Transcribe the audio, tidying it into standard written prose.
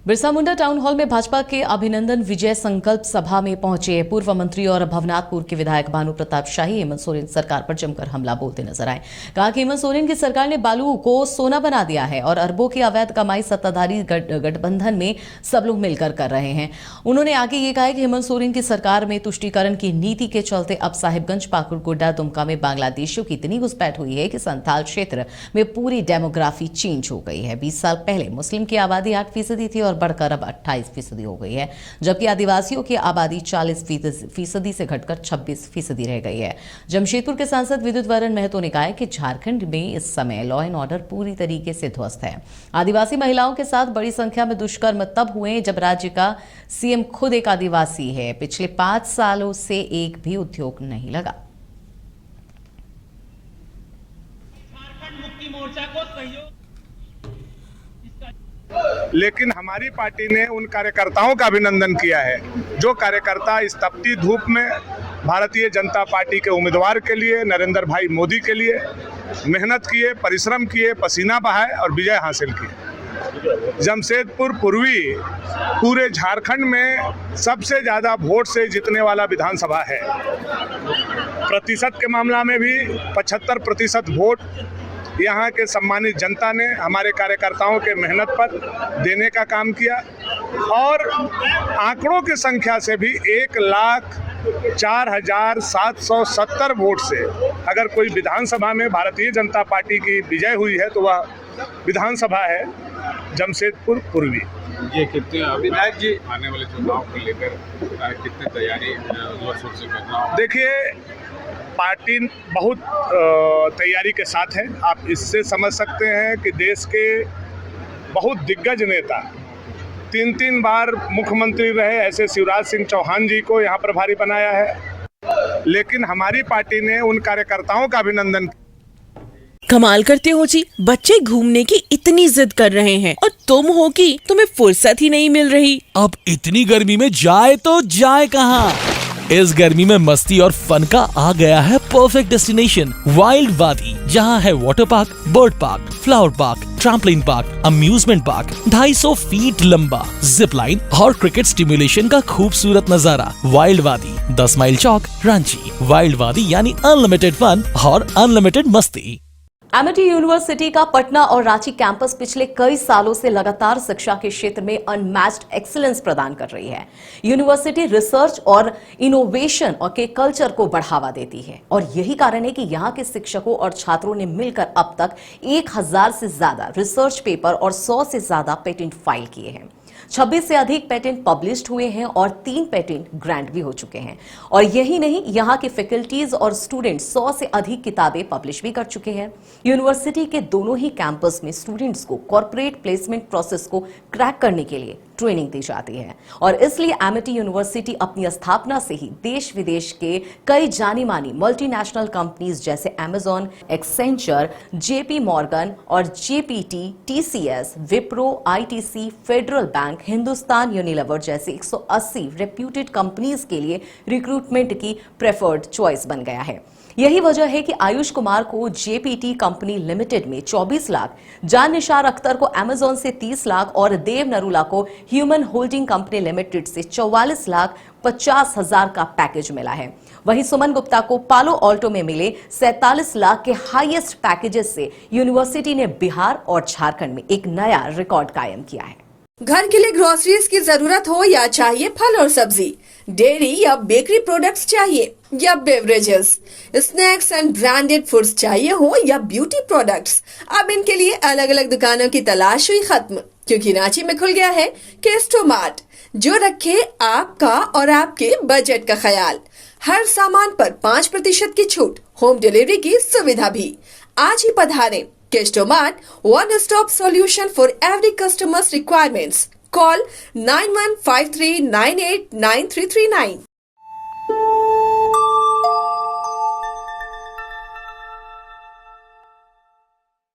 Birsa Munda town hall में भाजपा के अभिनंदन विजय संकल्प सभा में पहुंचे पूर्व मंत्री और भवनाथपुर के विधायक भानु प्रताप शाही हेमंत सोरेन सरकार पर जमकर हमला बोलते नजर आए। कहा कि हेमंत सोरेन की सरकार ने बालू को सोना बना दिया है और अरबों की अवैध कमाई सत्ताधारी गठबंधन में सब लोग मिलकर कर रहे हैं। उन्होंने आगे ये कहा कि हेमंत सोरेन की सरकार में तुष्टीकरण की नीति के चलते अब साहिबगंज, पाकुड़, गोड्डा, दुमका में बांग्लादेशियों की इतनी घुसपैठ हुई है कि संथाल क्षेत्र में पूरी डेमोग्राफी चेंज हो गई है। 20 साल पहले मुस्लिम की आबादी 8% थी और बढ़कर अब 28% हो गई है, जबकि आदिवासियों की आबादी 40% से घटकर 26% रह गई है। जमशेदपुर के सांसद विद्युत वरण महतो ने कहा कि झारखंड में इस समय लॉ एंड ऑर्डर पूरी तरीके से ध्वस्त है। आदिवासी महिलाओं के साथ बड़ी संख्या में दुष्कर्म तब हुए जब राज्य का सीएम खुद एक आदिवासी है। पिछले 5 सालों से एक भी उद्योग नहीं लगा। झारखंड मुक्ति मोर्चा को सहयोग, लेकिन हमारी पार्टी ने उन कार्यकर्ताओं का अभिनंदन किया है जो कार्यकर्ता इस तपती धूप में भारतीय जनता पार्टी के उम्मीदवार के लिए, नरेंद्र भाई मोदी के लिए मेहनत किए, परिश्रम किए, पसीना बहाए और विजय हासिल किए। जमशेदपुर पूर्वी पूरे झारखंड में सबसे ज़्यादा वोट से जीतने वाला विधानसभा है। प्रतिशत के मामला में भी 75% वोट यहाँ के सम्मानित जनता ने हमारे कार्यकर्ताओं के मेहनत पर देने का काम किया और आंकड़ों की संख्या से भी 1,04,770 वोट से अगर कोई विधानसभा में भारतीय जनता पार्टी की विजय हुई है तो वह विधानसभा है जमशेदपुर पूर्वी। ये कितने विधायक जी आने वाले चुनाव को लेकर कितने तैयारी जोर शोर से कर रहा हूँ? देखिए, पार्टी बहुत तैयारी के साथ है। आप इससे समझ सकते हैं कि देश के बहुत दिग्गज नेता 3 बार मुख्यमंत्री रहे ऐसे शिवराज सिंह चौहान जी को यहाँ प्रभारी बनाया है, लेकिन हमारी पार्टी ने उन कार्यकर्ताओं का अभिनंदन। कमाल करते हो जी, बच्चे घूमने की इतनी जिद कर रहे हैं और तुम हो कि तुम्हें फुर्सत ही नहीं मिल रही। अब इतनी गर्मी में जाए तो जाए कहाँ? इस गर्मी में मस्ती और फन का आ गया है परफेक्ट डेस्टिनेशन वाइल्ड वादी, जहाँ है water park, bird park, flower park, trampoline park, amusement park, 250 feet लंबा, जिप लाइन और क्रिकेट स्टिमुलेशन का खूबसूरत नजारा। वाइल्ड वादी, 10 माइल चौक, रांची। वाइल्ड वादी यानी अनलिमिटेड फन और अनलिमिटेड मस्ती। एमिटी यूनिवर्सिटी का पटना और रांची कैंपस पिछले कई सालों से लगातार शिक्षा के क्षेत्र में अनमैच्ड एक्सीलेंस प्रदान कर रही है। यूनिवर्सिटी रिसर्च और इनोवेशन और के कल्चर को बढ़ावा देती है और यही कारण है कि यहाँ के शिक्षकों और छात्रों ने मिलकर अब तक 1000 से ज्यादा रिसर्च पेपर और 100 से ज्यादा पेटेंट फाइल किए हैं। 26 से अधिक पेटेंट पब्लिश्ड हुए हैं और 3 पेटेंट ग्रांट भी हो चुके हैं। और यही नहीं, यहाँ के फैकल्टीज और स्टूडेंट्स 100 से अधिक किताबें पब्लिश भी कर चुके हैं। यूनिवर्सिटी के दोनों ही कैंपस में स्टूडेंट्स को कॉर्पोरेट प्लेसमेंट प्रोसेस को क्रैक करने के लिए ट्रेनिंग दी जाती है और इसलिए एमिटी यूनिवर्सिटी अपनी स्थापना से ही देश विदेश के कई जानी मानी मल्टीनेशनल कंपनीज जैसे अमेजॉन, एक्सेंचर, जेपी मॉर्गन और GPT, TCS, Wipro, ITC, federal bank, Hindustan Unilever जैसे 180 रेप्यूटेड कंपनीज के लिए रिक्रूटमेंट की प्रेफर्ड चॉइस बन गया है। यही वजह है कि आयुष कुमार को जेपीटी कंपनी लिमिटेड में 24 लाख, जान निशार अख्तर को अमेजॉन से 30 लाख और देव नरूला को ह्यूमन होल्डिंग कंपनी लिमिटेड से 44,50,000 का पैकेज मिला है। वहीं सुमन गुप्ता को पालो ऑल्टो में मिले 47 लाख के हाईएस्ट पैकेजेस से यूनिवर्सिटी ने बिहार और झारखंड में एक नया रिकॉर्ड कायम किया है। घर के लिए ग्रोसरीज की जरूरत हो या चाहिए फल और सब्जी, डेयरी या बेकरी प्रोडक्ट्स चाहिए या beverages, snacks and branded foods चाहिए हो या ब्यूटी प्रोडक्ट्स, अब इनके लिए अलग अलग दुकानों की तलाश हुई खत्म, क्योंकि रांची में खुल गया है केस्टो मार्ट, जो रखे आपका और आपके बजट का ख्याल। हर सामान पर 5% की छूट, होम डिलीवरी की सुविधा भी। आज ही पधारें। Kesto mart, one stop solution for every customer's requirements. Call 9153989339.